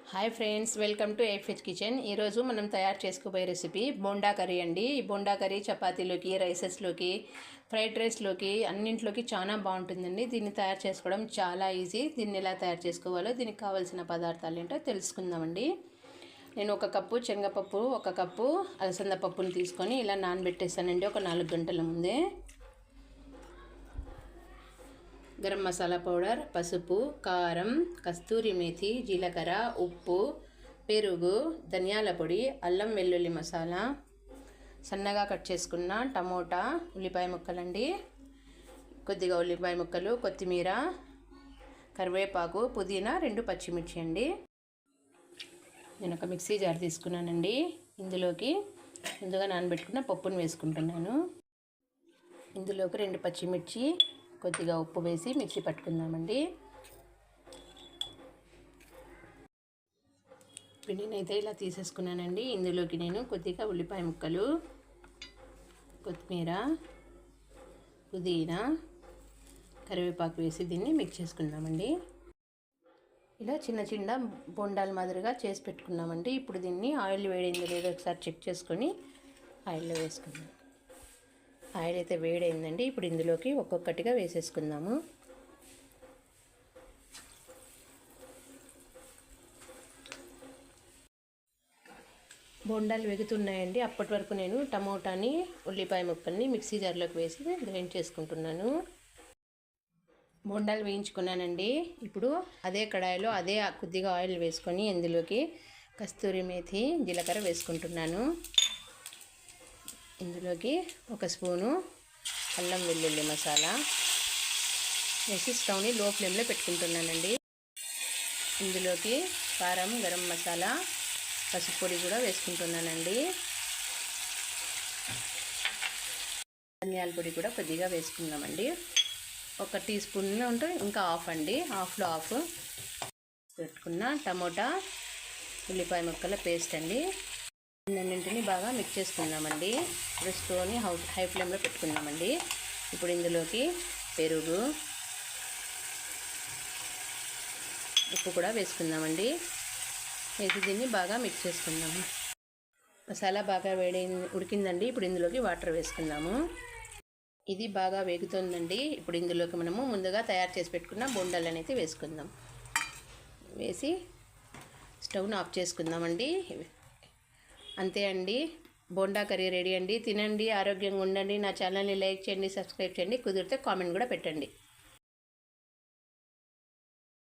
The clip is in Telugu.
Hi friends, welcome to FH kitchen. ఈరోజు మనం తయారు చేసుకోబోయే రెసిపీ బోండా కర్రీ అండి. ఈ బోండా కర్రీ చపాతీలోకి, రైసెస్లోకి, ఫ్రైడ్ రైస్లోకి అన్నింట్లోకి చాలా బాగుంటుందండి. దీన్ని తయారు చేసుకోవడం చాలా ఈజీ. దీన్ని ఎలా తయారు చేసుకోవాలో, దీనికి కావాల్సిన పదార్థాలు ఏంటో తెలుసుకుందామండి. నేను ఒక కప్పు శనగపప్పు, ఒక కప్పు అలసంద పప్పుని తీసుకొని ఇలా నానబెట్టేస్తానండి ఒక 4 గంటల ముందే. గరం మసాలా పౌడర్, పసుపు, కారం, కస్తూరి మేథి, జీలకర్ర, ఉప్పు, పెరుగు, ధనియాల పొడి, అల్లం వెల్లుల్లి మసాలా, సన్నగా కట్ చేసుకున్న టమోటా, ఉల్లిపాయ ముక్కలండి, కొద్దిగా ఉల్లిపాయ ముక్కలు, కొత్తిమీర, కరివేపాకు, పుదీనా, 2 పచ్చిమిర్చి అండి. నేను ఒక మిక్సీ జార్ తీసుకున్నానండి. ఇందులోకి ముందుగా నానబెట్టుకున్న పప్పును వేసుకుంటున్నాను. ఇందులోకి 2 పచ్చిమిర్చి, కొద్దిగా ఉప్పు వేసి మిక్సీ పట్టుకుందామండి. పిండినైతే ఇలా తీసేసుకున్నానండి. ఇందులోకి నేను కొద్దిగా ఉల్లిపాయ ముక్కలు, కొత్తిమీర, పుదీనా, కరివేపాకు వేసి దీన్ని మిక్స్ చేసుకుందామండి. ఇలా చిన్న చిన్న బొండాల మాదిరిగా చేసి పెట్టుకున్నామండి. ఇప్పుడు దీన్ని ఆయిల్ వేడిందో లేదో ఒకసారి చెక్ చేసుకొని ఆయిల్లో వేసుకుందాం. ఆయిల్ అయితే వేడైందండి. ఇప్పుడు ఇందులోకి ఒక్కొక్కటిగా వేసేసుకుందాము. బొండాలు వేగుతున్నాయండి. అప్పటి వరకు నేను టమోటాని, ఉల్లిపాయ ముక్కల్ని మిక్సీ జార్లోకి వేసి గ్రైండ్ చేసుకుంటున్నాను. బొండాలు వేయించుకున్నానండి. ఇప్పుడు అదే కడాయిలో అదే కొద్దిగా ఆయిల్ వేసుకొని ఇందులోకి కస్తూరి మేథి, జీలకర్ర వేసుకుంటున్నాను. ఇందులోకి 1 స్పూను అల్లం వెల్లుల్లి మసాలా వేసి స్టవ్ని లో ఫ్లేమ్లో పెట్టుకుంటున్నానండి. ఇందులోకి కారం, గరం మసాలా, పసుపు పొడి కూడా వేసుకుంటున్నానండి. ధనియాల పొడి కూడా కొద్దిగా వేసుకున్నామండి. 1 టీ స్పూన్ ఉంటే ఇంకా హాఫ్ అండి, హాఫ్లో హాఫ్ పెట్టుకున్న టమోటా, ఉల్లిపాయ ముక్కల పేస్ట్ అండి. అన్నింటిని బాగా మిక్స్ చేసుకుందామండి. ఇప్పుడు స్టవ్ని హై ఫ్లేమ్లో పెట్టుకుందామండి. ఇప్పుడు ఇందులోకి పెరుగు, ఉప్పు కూడా వేసుకుందామండి. వేసి దీన్ని బాగా మిక్స్ చేసుకుందాము. మసాలా బాగా ఉడికిందండి. ఇప్పుడు ఇందులోకి వాటర్ వేసుకుందాము. ఇది బాగా వేగుతుందండి. ఇప్పుడు ఇందులోకి మనము ముందుగా తయారు చేసి పెట్టుకున్న బొండాలు అనేది వేసుకుందాం. వేసి స్టవ్ను ఆఫ్ చేసుకుందామండి. అంతే అండి, బోండా కర్రీ రెడీ అండి. తినండి, ఆరోగ్యంగా ఉండండి. నా ఛానల్ని లైక్ చేయండి, సబ్స్క్రైబ్ చేయండి, కుదిరితే కామెంట్ కూడా పెట్టండి.